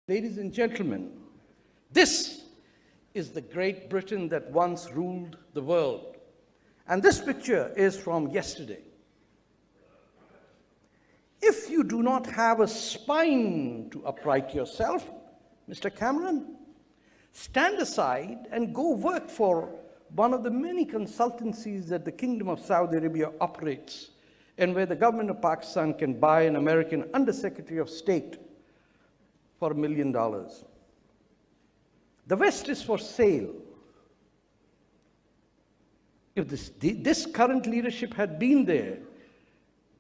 Ladies and gentlemen, this is the Great Britain that once ruled the world. And this picture is from yesterday. If you do not have a spine to upright yourself, Mr. Cameron, stand aside and go work for one of the many consultancies that the Kingdom of Saudi Arabia operates, and where the government of Pakistan can buy an American Undersecretary of State for $1 million. The West is for sale. If this current leadership had been there,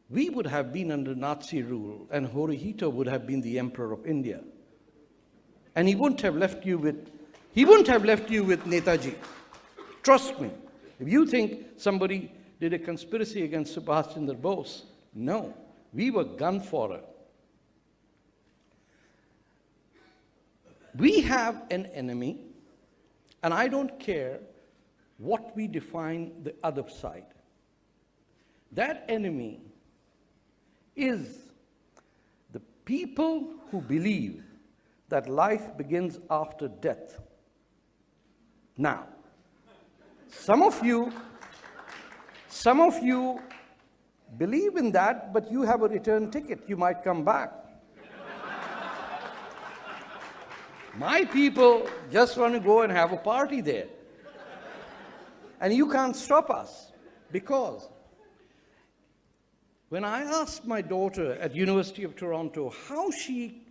we would have been under Nazi rule, and Hirohito would have been the Emperor of India. And he wouldn't have left you with Netaji. Trust me. If you think somebody did a conspiracy against Subhash Chandra Bose, no, we were gun fodder. We have an enemy, and I don't care what we define the other side. That enemy is the people who believe that life begins after death. Now, some of you believe in that, but you have a return ticket. You might come back. My people just want to go and have a party there. And you can't stop us, because when I asked my daughter at University of Toronto how she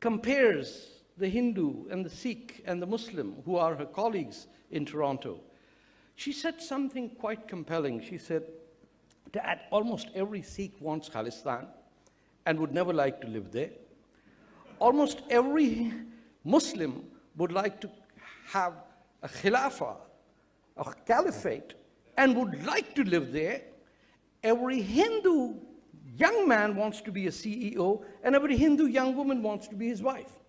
compares the Hindu and the Sikh and the Muslim, who are her colleagues in Toronto, she said something quite compelling. She said, Dad, almost every Sikh wants Khalistan and would never like to live there. Almost every Muslim would like to have a khilafah, a caliphate, and would like to live there. Every Hindu young man wants to be a CEO, and every Hindu young woman wants to be his wife.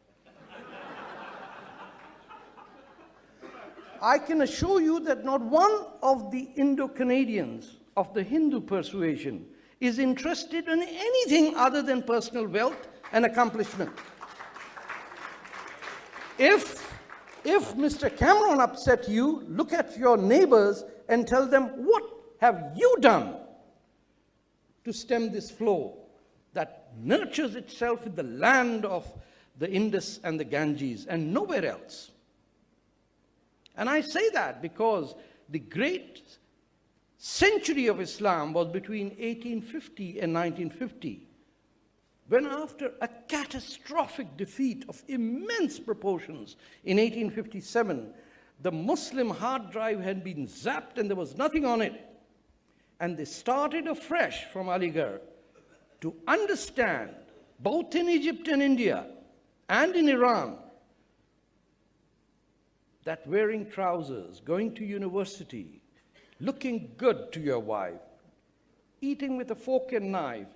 I can assure you that not one of the Indo-Canadians of the Hindu persuasion is interested in anything other than personal wealth and accomplishment. If Mr. Cameron upset you, look at your neighbors and tell them, what have you done to stem this flow that nurtures itself in the land of the Indus and the Ganges and nowhere else? And I say that because the great century of Islam was between 1850 and 1950, when after a catastrophic defeat of immense proportions in 1857, the Muslim hard drive had been zapped and there was nothing on it. And they started afresh from Aligarh to understand, both in Egypt and India and in Iran, that wearing trousers, going to university, looking good to your wife, eating with a fork and knife,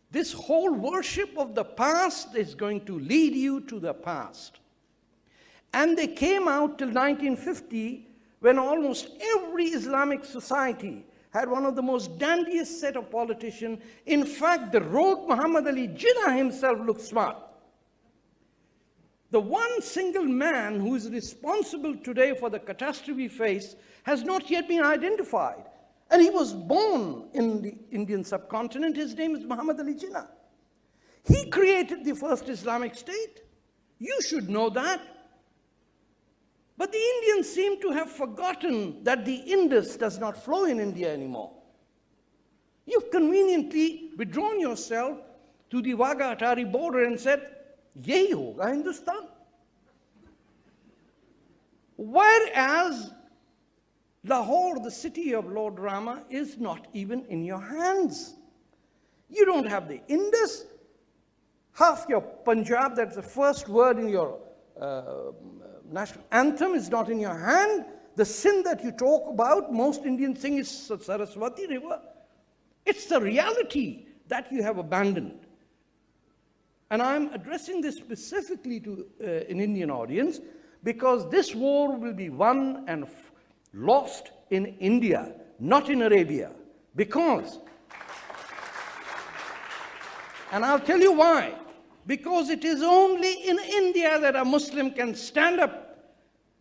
this whole worship of the past is going to lead you to the past. And they came out till 1950, when almost every Islamic society had one of the most dandiest set of politicians. In fact, the rogue Muhammad Ali Jinnah himself looked smart. The one single man who is responsible today for the catastrophe we face has not yet been identified. And he was born in the Indian subcontinent. His name is Muhammad Ali Jinnah. He created the first Islamic State. You should know that. But the Indians seem to have forgotten that the Indus does not flow in India anymore. You've conveniently withdrawn yourself to the Wagha-Atari border and said, Yehi hoga Hindustan. Whereas Lahore, the city of Lord Rama, is not even in your hands. You don't have the Indus. Half your Punjab, that's the first word in your national anthem, is not in your hand. The sin that you talk about, most Indians sing, is Saraswati River. It's the reality that you have abandoned. And I'm addressing this specifically to an Indian audience, because this war will be won and lost in India, not in Arabia. Because, and I'll tell you why. Because it is only in India that a Muslim can stand up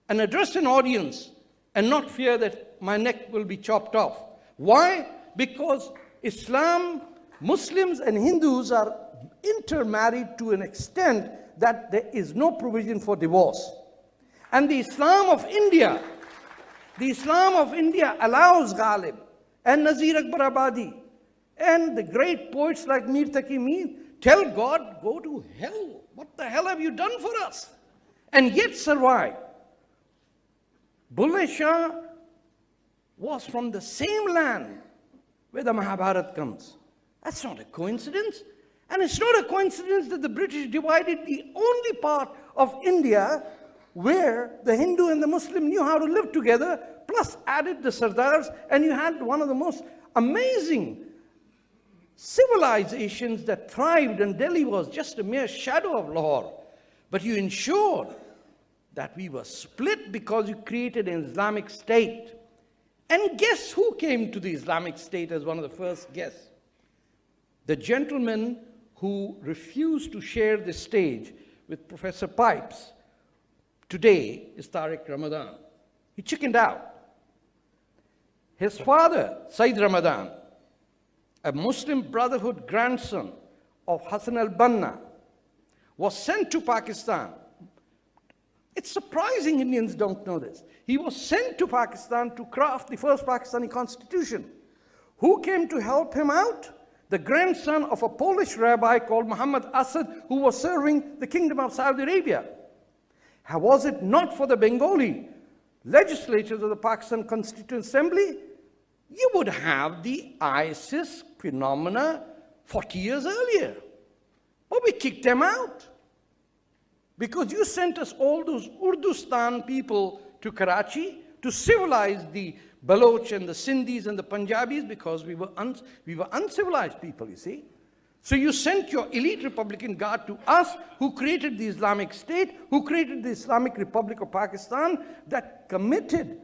and address an audience and not fear that my neck will be chopped off. Why? Because Islam, Muslims and Hindus are intermarried to an extent that there is no provision for divorce. And the Islam of India allows Ghalib and Nazir Akbar Abadi and the great poets like Mir Taqi Mir tell God, go to hell. What the hell have you done for us? And yet survive. Bulleh Shah was from the same land where the Mahabharata comes. That's not a coincidence. And it's not a coincidence that the British divided the only part of India where the Hindu and the Muslim knew how to live together, plus added the Sardars, and you had one of the most amazing civilizations that thrived, and Delhi was just a mere shadow of Lahore. But you ensured that we were split because you created an Islamic state. And guess who came to the Islamic State as one of the first guests? The gentleman who refused to share the stage with Professor Pipes today is Tarek Ramadan. He chickened out. His father, Sayyid Ramadan, a Muslim Brotherhood grandson of Hassan al-Banna, was sent to Pakistan. It's surprising Indians don't know this. He was sent to Pakistan to craft the first Pakistani constitution. Who came to help him out? The grandson of a Polish rabbi called Muhammad Asad, who was serving the Kingdom of Saudi Arabia. How was it not for the Bengali legislatures of the Pakistan Constituent Assembly? You would have the ISIS phenomena 40 years earlier. But we kicked them out. Because you sent us all those Urdustan people to Karachi to civilize the Baloch and the Sindhis and the Punjabis, because we were uncivilized people, you see. So you sent your elite Republican Guard to us, who created the Islamic State, who created the Islamic Republic of Pakistan, that committed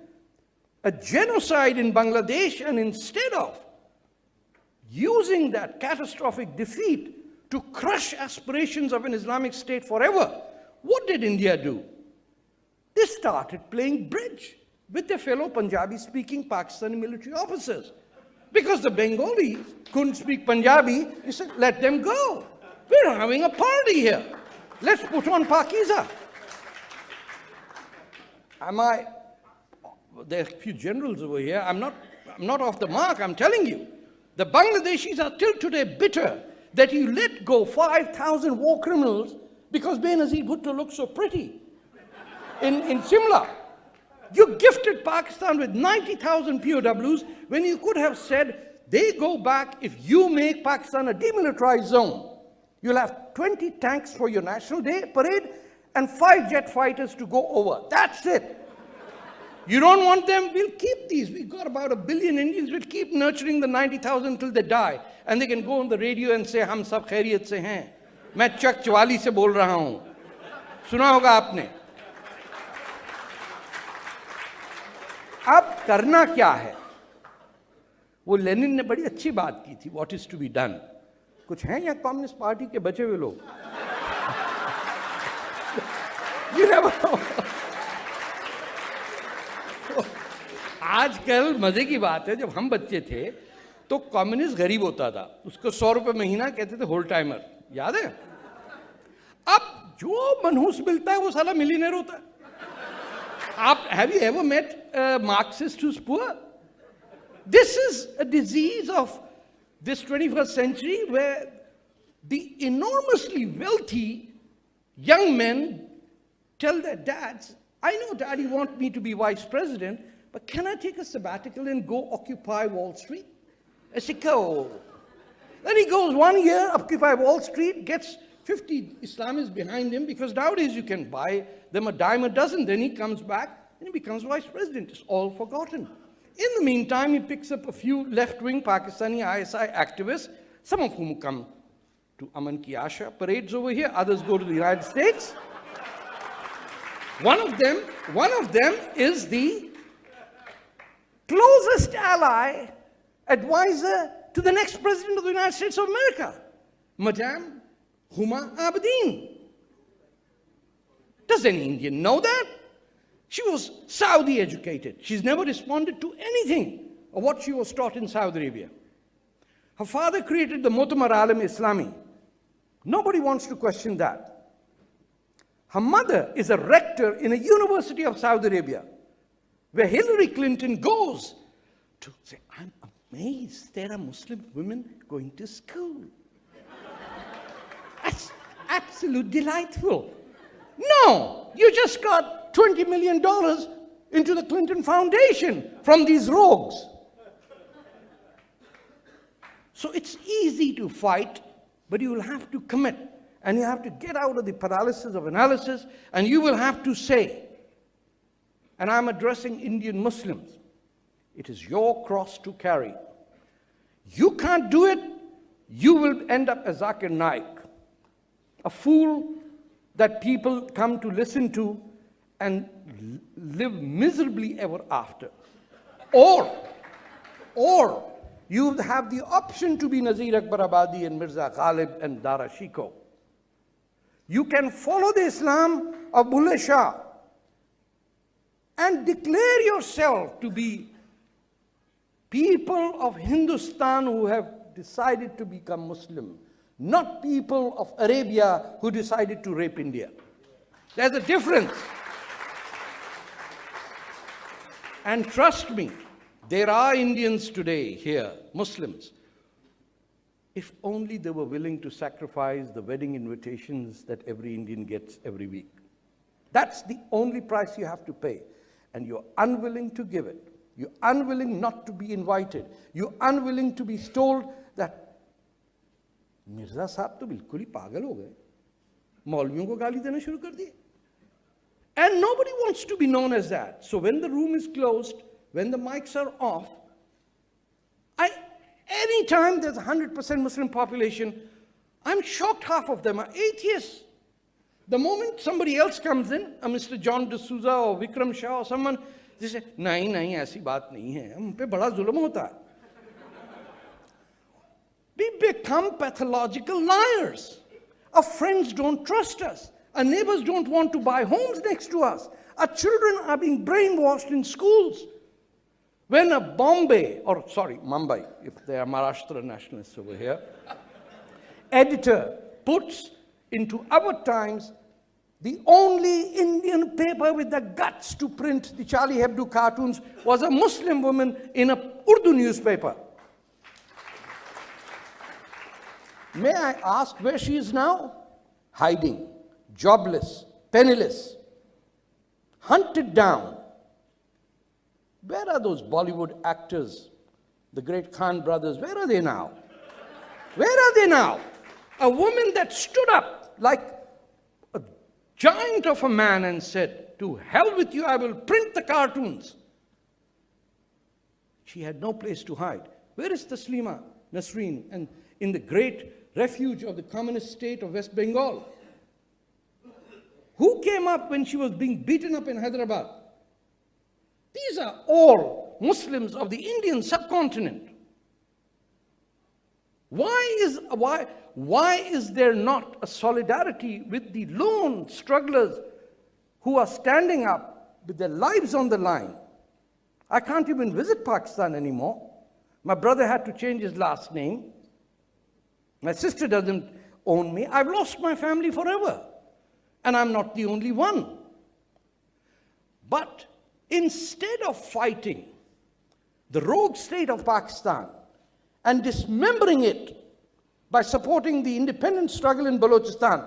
a genocide in Bangladesh, and instead of using that catastrophic defeat to crush aspirations of an Islamic State forever, what did India do? They started playing bridge with their fellow Punjabi-speaking Pakistani military officers. Because the Bengalis couldn't speak Punjabi, he said, let them go. We're having a party here. Let's put on Pakiza. There are a few generals over here. I'm not off the mark, I'm telling you. The Bangladeshis are till today bitter that you let go 5,000 war criminals because Benazir Bhutto looks so pretty in Simla. You gifted Pakistan with 90,000 POWs when you could have said, they go back if you make Pakistan a demilitarized zone. You'll have 20 tanks for your National Day parade and 5 jet fighters to go over. That's it. You don't want them? We'll keep these. We've got about 1 billion Indians. We'll keep nurturing the 90,000 till they die. And they can go on the radio and say, hum sab khairiyat se hain. मैं चक चवाली से बोल रहा हूं. सुना होगा आपने. अब करना क्या है? वो लेनिन ने बड़ी अच्छी बात की थी. What is to be done? कुछ हैं या कम्युनिस्ट पार्टी के बचे हुए लोग? You never know. आजकल मजे की बात है, जब हम बच्चे थे तो कम्युनिस्ट गरीब होता था, उसको 100 रुपए महीना कहते थे होल टाइमर, याद है? अब जो मनहूस मिलता है वो साला मिलियनेयर होता है. आप have you ever met a Marxist who's poor? This is a disease of this 21st century where the enormously wealthy young men tell their dads, I know Dad, you want me to be vice president, but can I take a sabbatical and go occupy Wall Street? I say, go. Then he goes 1 year, occupy Wall Street, gets 50 Islamists behind him, because nowadays you can buy them a dime a dozen. Then he comes back and he becomes vice president. It's all forgotten. In the meantime, he picks up a few left-wing Pakistani ISI activists, some of whom come to Aman Ki Asha parades over here, others go to the United States. One of them is the closest ally, advisor to the next president of the United States of America, Madame Huma Abedin. Does any Indian know that? She was Saudi educated. She's never responded to anything of what she was taught in Saudi Arabia. Her father created the Mu'tamar Alam Islami. Nobody wants to question that. Her mother is a rector in a university of Saudi Arabia, where Hillary Clinton goes to say, I'm amazed there are Muslim women going to school. That's absolutely delightful. No, you just got $20 million into the Clinton Foundation from these rogues. So it's easy to fight, but you will have to commit. And you have to get out of the paralysis of analysis, and you will have to say, and I'm addressing Indian Muslims, it is your cross to carry. You can't do it, you will end up as Zakir Naik, a fool that people come to listen to and live miserably ever after. Or you have the option to be Nazir Akbar Abadi and Mirza Ghalib and Dara Shikoh. You can follow the Islam of Bulleh Shah and declare yourself to be people of Hindustan who have decided to become Muslim, not people of Arabia who decided to rape India. There's a difference. And trust me, there are Indians today here, Muslims. If only they were willing to sacrifice the wedding invitations that every Indian gets every week. That's the only price you have to pay. And you're unwilling to give it. You're unwilling not to be invited. You're unwilling to be told that Mirza Sahab to bilkul hi pagal ho gaye. Maulviyon ko gaali dena shuru kar diye. And nobody wants to be known as that. So when the room is closed, when the mics are off, anytime there's a 100% Muslim population, I'm shocked half of them are atheists. The moment somebody else comes in, a Mr. John D'Souza or Vikram Shah or someone, they say, nahi, aisi baat nahi hai. Hum pe bada zulm hota hai. We become pathological liars. Our friends don't trust us. Our neighbors don't want to buy homes next to us. Our children are being brainwashed in schools. When a Mumbai, if they are Maharashtra nationalists over here, editor puts into our Times the only Indian paper with the guts to print the Charlie Hebdo cartoons was a Muslim woman in a Urdu newspaper. May I ask where she is now? Hiding, jobless, penniless, hunted down. Where are those Bollywood actors, the great Khan brothers? Where are they now? Where are they now? A woman that stood up like a giant of a man and said, to hell with you, I will print the cartoons. She had no place to hide. Where is Taslima Nasreen and in the great refuge of the communist state of West Bengal? Who came up when she was being beaten up in Hyderabad? These are all Muslims of the Indian subcontinent. Why is there not a solidarity with the lone strugglers who are standing up with their lives on the line? I can't even visit Pakistan anymore. My brother had to change his last name. My sister doesn't own me. I've lost my family forever. And I'm not the only one. But instead of fighting the rogue state of Pakistan and dismembering it by supporting the independent struggle in Balochistan,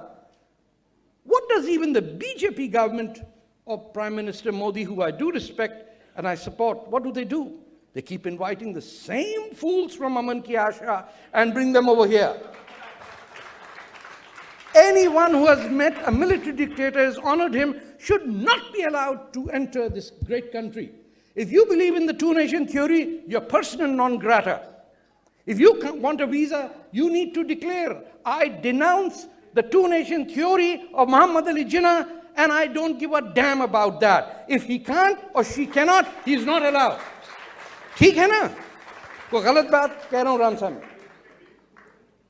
what does even the BJP government of Prime Minister Modi, who I do respect and I support, what do? They keep inviting the same fools from Aman Ki Asha and bring them over here. Anyone who has met a military dictator, has honored him, should not be allowed to enter this great country. If you believe in the two-nation theory, you're persona non grata. If you want a visa, you need to declare, I denounce the two-nation theory of Muhammad Ali Jinnah, and I don't give a damn about that. If he can't or she cannot, he's not allowed. ठीक है ना? कोई गलत बात कह रहा हूँ राम साहब?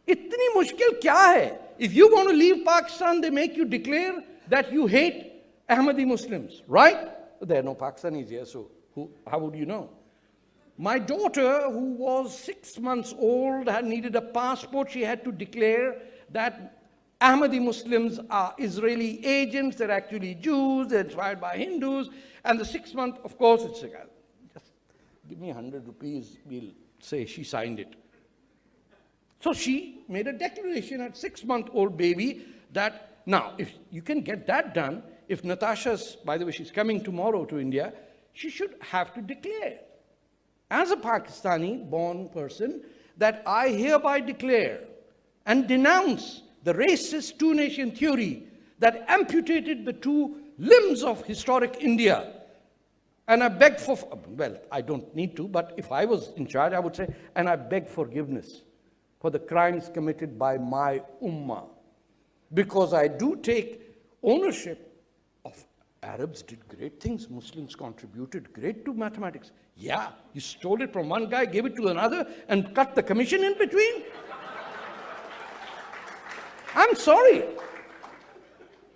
इतनी मुश्किल क्या है? if you want to leave Pakistan, they make you declare that you hate Ahmadi Muslims, right? There are no Pakistanis here, so how would you know? My daughter, who was 6 months old, had needed a passport. She had to declare that Ahmadi Muslims are Israeli agents, they're actually Jews, they're inspired by Hindus. And the 6 month, of course, it's a guy. Just give me 100 rupees, we'll say she signed it. So she made a declaration at 6-month-old baby that, now, if you can get that done, if Natasha's, by the way, she's coming tomorrow to India, she should have to declare, as a Pakistani-born person, that I hereby declare and denounce the racist two-nation theory that amputated the two limbs of historic India. And I beg for, well, I don't need to, but if I was in charge, I would say, and I beg forgiveness for the crimes committed by my ummah. Because I do take ownership of Arabs did great things, Muslims contributed great to mathematics. Yeah, you stole it from one guy, gave it to another, and cut the commission in between. I'm sorry.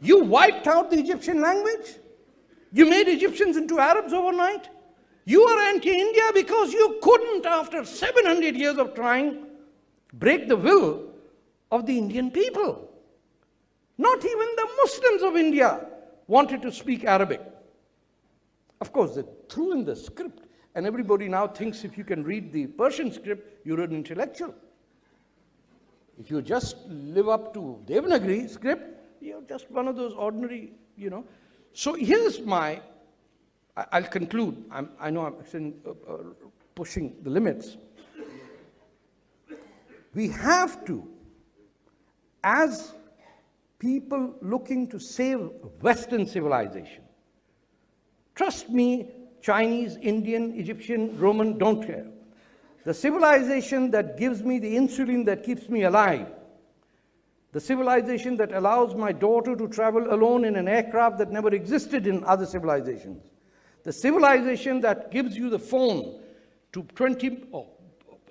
You wiped out the Egyptian language. You made Egyptians into Arabs overnight. You are anti-India because you couldn't, after 700 years of trying, break the will of the Indian people. Not even the Muslims of India wanted to speak Arabic. Of course, they threw in the script, and everybody now thinks if you can read the Persian script, you're an intellectual. If you just live up to Devanagari script, you're just one of those ordinary, So here's my, I'll conclude. I know I'm pushing the limits. We have to, as people looking to save Western civilization, trust me, Chinese, Indian, Egyptian, Roman, don't care. The civilization that gives me the insulin that keeps me alive, the civilization that allows my daughter to travel alone in an aircraft that never existed in other civilizations, the civilization that gives you the phone to 20 or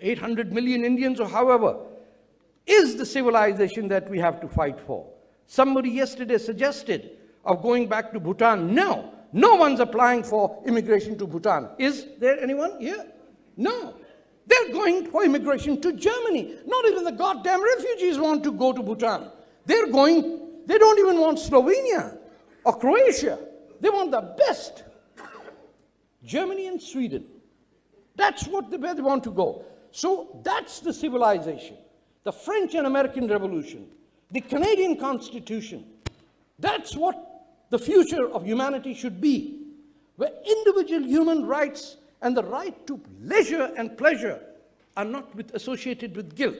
800 million Indians or however, is the civilization that we have to fight for. Somebody yesterday suggested of going back to Bhutan. No, no one's applying for immigration to Bhutan. Is there anyone here? No. They're going for immigration to Germany. Not even the goddamn refugees want to go to Bhutan. They're going, they don't even want Slovenia or Croatia. They want the best. Germany and Sweden. That's where they want to go. So that's the civilization. The French and American Revolution, the Canadian Constitution. That's what the future of humanity should be, where individual human rights and the right to leisure and pleasure are not associated with guilt.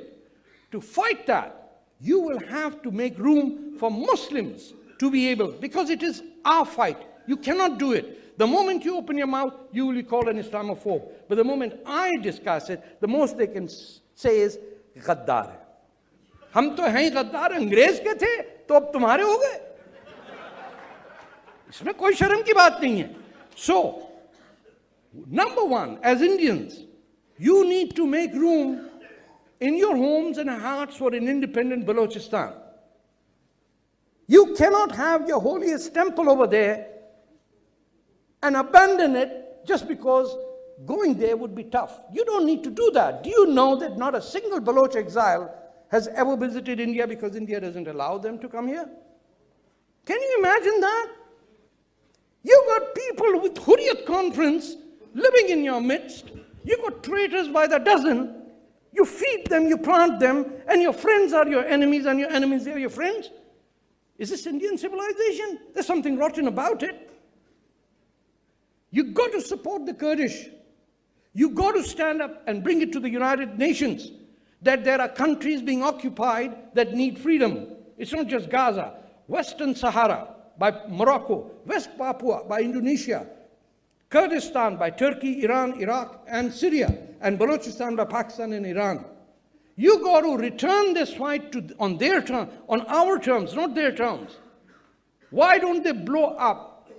To fight that, you will have to make room for Muslims to be able, because it is our fight. You cannot do it. The moment you open your mouth, you will be called an Islamophobe. But the moment I discuss it, the most they can say is, गद्दार है. हम तो हैं गद्दार, अंग्रेज के थे, तो अब तुम्हारे हो गए. इसमें कोई शर्म की बात नहीं है. So, number one, as Indians, you need to make room in your homes and hearts for an independent Balochistan. You cannot have your holiest temple over there and abandon it just because going there would be tough. You don't need to do that. Do you know that not a single Baloch exile has ever visited India because India doesn't allow them to come here? Can you imagine that? You've got people with Hurriyat conference living in your midst. You've got traitors by the dozen. You feed them, you plant them, and your friends are your enemies, and your enemies are your friends. Is this Indian civilization? There's something rotten about it. You've got to support the Kurdish. You've got to stand up and bring it to the United Nations that there are countries being occupied that need freedom. It's not just Gaza. Western Sahara by Morocco, West Papua by Indonesia, Kurdistan by Turkey, Iran, Iraq, and Syria, and Balochistan by Pakistan and Iran. You got to return this fight on their terms, on our terms, not their terms. Why don't they blow up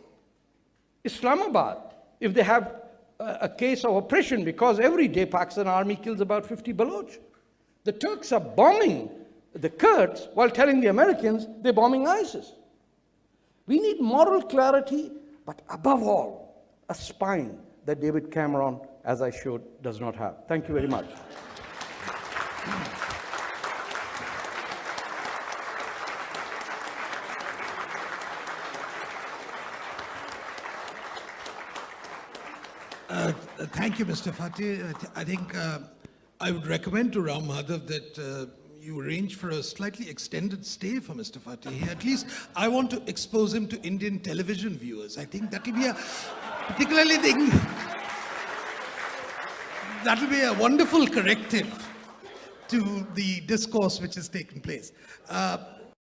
Islamabad if they have a case of oppression? Because every day Pakistan army kills about 50 Baloch. The Turks are bombing the Kurds while telling the Americans they're bombing ISIS. We need moral clarity, but above all, a spine that David Cameron, as I showed, does not have. Thank you very much. Thank you, Mr. Fateh. I think I would recommend to Ram Madhav that you arrange for a slightly extended stay for Mr. Fateh. At least I want to expose him to Indian television viewers. I think that will be a particularly that will be a wonderful corrective to the discourse which has taken place.